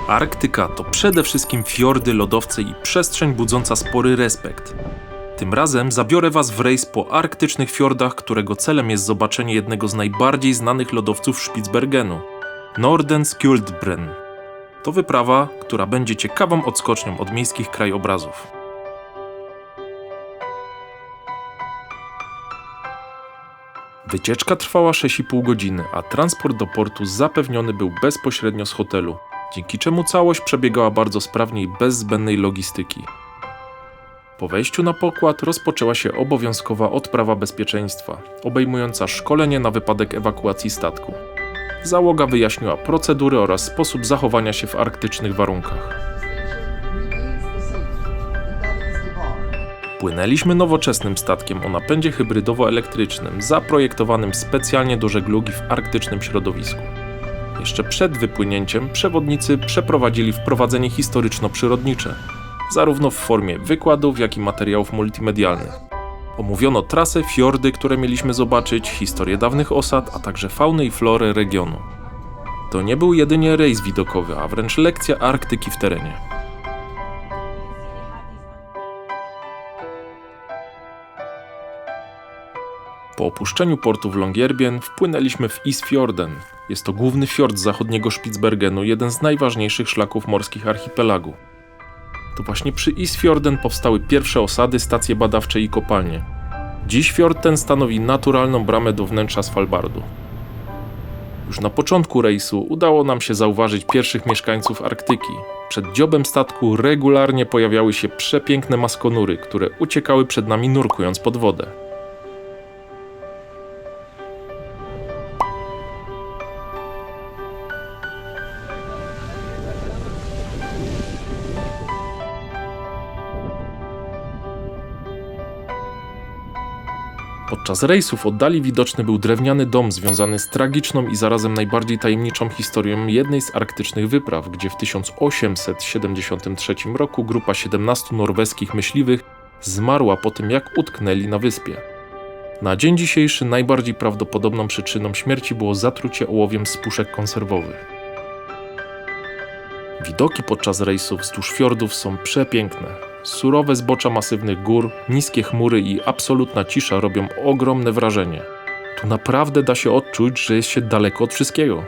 Arktyka to przede wszystkim fiordy, lodowce i przestrzeń budząca spory respekt. Tym razem zabiorę Was w rejs po arktycznych fiordach, którego celem jest zobaczenie jednego z najbardziej znanych lodowców Spitsbergenu – Nordenskjöldbren. To wyprawa, która będzie ciekawą odskocznią od miejskich krajobrazów. Wycieczka trwała 6,5 godziny, a transport do portu zapewniony był bezpośrednio z hotelu, dzięki czemu całość przebiegała bardzo sprawnie i bez zbędnej logistyki. Po wejściu na pokład rozpoczęła się obowiązkowa odprawa bezpieczeństwa, obejmująca szkolenie na wypadek ewakuacji statku. Załoga wyjaśniła procedury oraz sposób zachowania się w arktycznych warunkach. Płynęliśmy nowoczesnym statkiem o napędzie hybrydowo-elektrycznym, zaprojektowanym specjalnie do żeglugi w arktycznym środowisku. Jeszcze przed wypłynięciem przewodnicy przeprowadzili wprowadzenie historyczno-przyrodnicze, zarówno w formie wykładów, jak i materiałów multimedialnych. Omówiono trasę, fiordy, które mieliśmy zobaczyć, historię dawnych osad, a także faunę i florę regionu. To nie był jedynie rejs widokowy, a wręcz lekcja Arktyki w terenie. Po opuszczeniu portu w Longyearbyen wpłynęliśmy w Isfjorden. Jest to główny fiord zachodniego Spitsbergenu, jeden z najważniejszych szlaków morskich archipelagu. To właśnie przy Isfjorden powstały pierwsze osady, stacje badawcze i kopalnie. Dziś fiord ten stanowi naturalną bramę do wnętrza Svalbardu. Już na początku rejsu udało nam się zauważyć pierwszych mieszkańców Arktyki. Przed dziobem statku regularnie pojawiały się przepiękne maskonury, które uciekały przed nami nurkując pod wodę. Podczas rejsu w oddali widoczny był drewniany dom związany z tragiczną i zarazem najbardziej tajemniczą historią jednej z arktycznych wypraw, gdzie w 1873 roku grupa 17 norweskich myśliwych zmarła po tym, jak utknęli na wyspie. Na dzień dzisiejszy najbardziej prawdopodobną przyczyną śmierci było zatrucie ołowiem z puszek konserwowych. Widoki podczas rejsu wzdłuż fiordów są przepiękne. Surowe zbocza masywnych gór, niskie chmury i absolutna cisza robią ogromne wrażenie. Tu naprawdę da się odczuć, że jest się daleko od wszystkiego.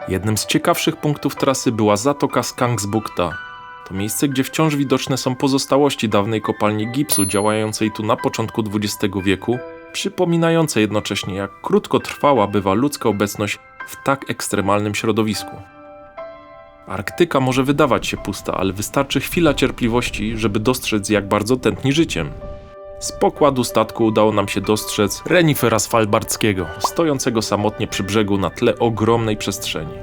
Jednym z ciekawszych punktów trasy była zatoka Skanksbukta. To miejsce, gdzie wciąż widoczne są pozostałości dawnej kopalni gipsu działającej tu na początku XX wieku, przypominające jednocześnie, jak krótkotrwała bywa ludzka obecność w tak ekstremalnym środowisku. Arktyka może wydawać się pusta, ale wystarczy chwila cierpliwości, żeby dostrzec, jak bardzo tętni życiem. Z pokładu statku udało nam się dostrzec renifera svalbardzkiego, stojącego samotnie przy brzegu na tle ogromnej przestrzeni.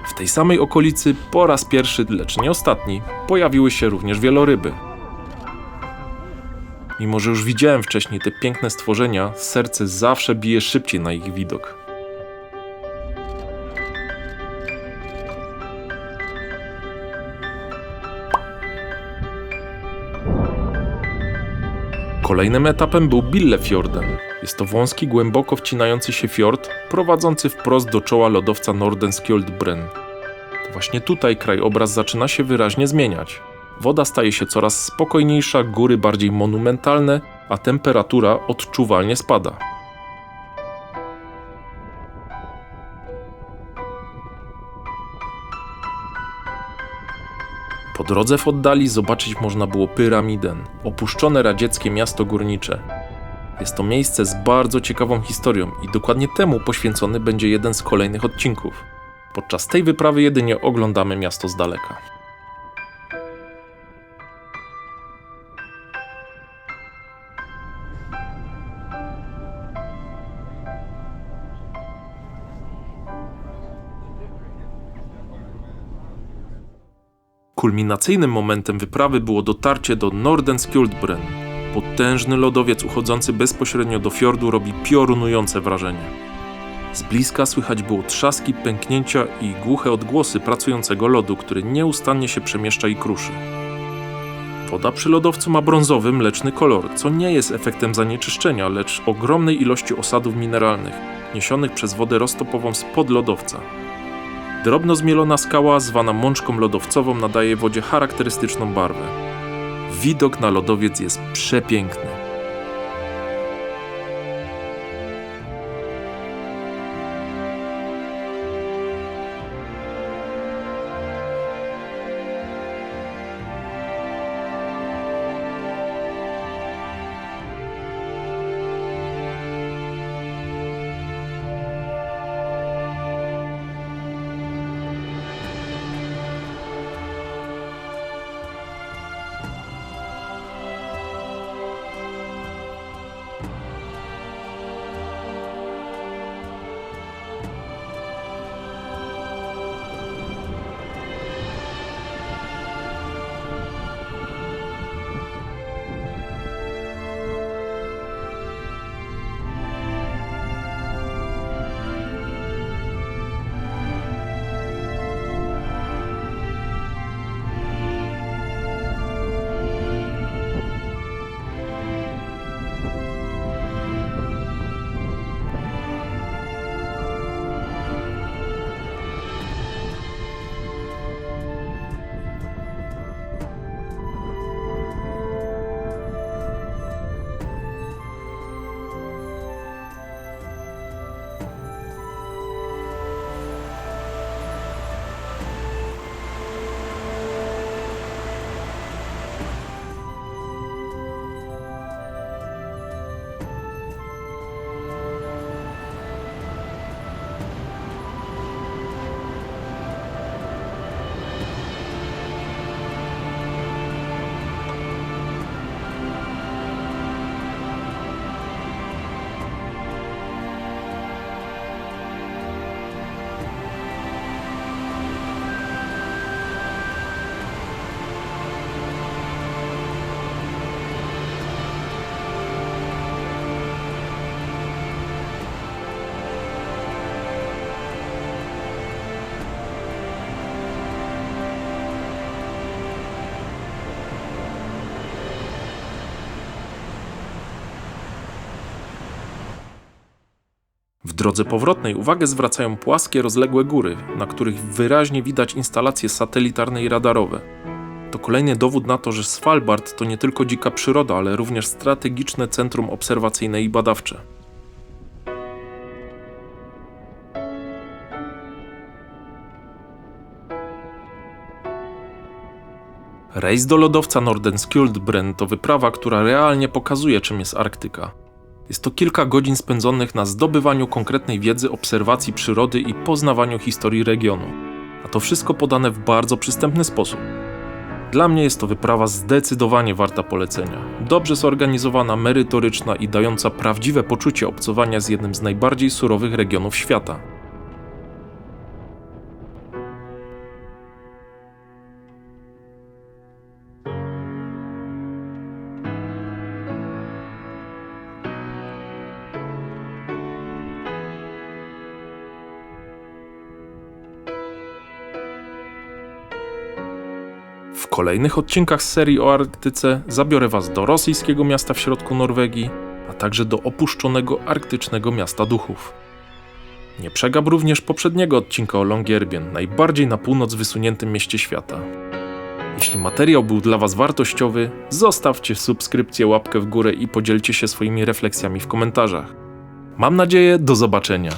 W tej samej okolicy po raz pierwszy, lecz nie ostatni, pojawiły się również wieloryby. Mimo że już widziałem wcześniej te piękne stworzenia, serce zawsze bije szybciej na ich widok. Kolejnym etapem był Billefjorden. Jest to wąski, głęboko wcinający się fiord, prowadzący wprost do czoła lodowca Nordenskjöldbren. To właśnie tutaj krajobraz zaczyna się wyraźnie zmieniać. Woda staje się coraz spokojniejsza, góry bardziej monumentalne, a temperatura odczuwalnie spada. Po drodze w oddali zobaczyć można było Pyramiden, opuszczone radzieckie miasto górnicze. Jest to miejsce z bardzo ciekawą historią i dokładnie temu poświęcony będzie jeden z kolejnych odcinków. Podczas tej wyprawy jedynie oglądamy miasto z daleka. Kulminacyjnym momentem wyprawy było dotarcie do Nordenskjöldbron. Potężny lodowiec uchodzący bezpośrednio do fiordu robi piorunujące wrażenie. Z bliska słychać było trzaski, pęknięcia i głuche odgłosy pracującego lodu, który nieustannie się przemieszcza i kruszy. Woda przy lodowcu ma brązowy, mleczny kolor, co nie jest efektem zanieczyszczenia, lecz ogromnej ilości osadów mineralnych, niesionych przez wodę roztopową spod lodowca. Drobno zmielona skała, zwana mączką lodowcową, nadaje wodzie charakterystyczną barwę. Widok na lodowiec jest przepiękny. W drodze powrotnej uwagę zwracają płaskie, rozległe góry, na których wyraźnie widać instalacje satelitarne i radarowe. To kolejny dowód na to, że Svalbard to nie tylko dzika przyroda, ale również strategiczne centrum obserwacyjne i badawcze. Rejs do lodowca Nordenskjöldbron to wyprawa, która realnie pokazuje, czym jest Arktyka. Jest to kilka godzin spędzonych na zdobywaniu konkretnej wiedzy, obserwacji przyrody i poznawaniu historii regionu. A to wszystko podane w bardzo przystępny sposób. Dla mnie jest to wyprawa zdecydowanie warta polecenia. Dobrze zorganizowana, merytoryczna i dająca prawdziwe poczucie obcowania z jednym z najbardziej surowych regionów świata. W kolejnych odcinkach z serii o Arktyce zabiorę Was do rosyjskiego miasta w środku Norwegii, a także do opuszczonego arktycznego miasta duchów. Nie przegap również poprzedniego odcinka o Longyearbyen, najbardziej na północ wysuniętym mieście świata. Jeśli materiał był dla Was wartościowy, zostawcie subskrypcję, łapkę w górę i podzielcie się swoimi refleksjami w komentarzach. Mam nadzieję, do zobaczenia.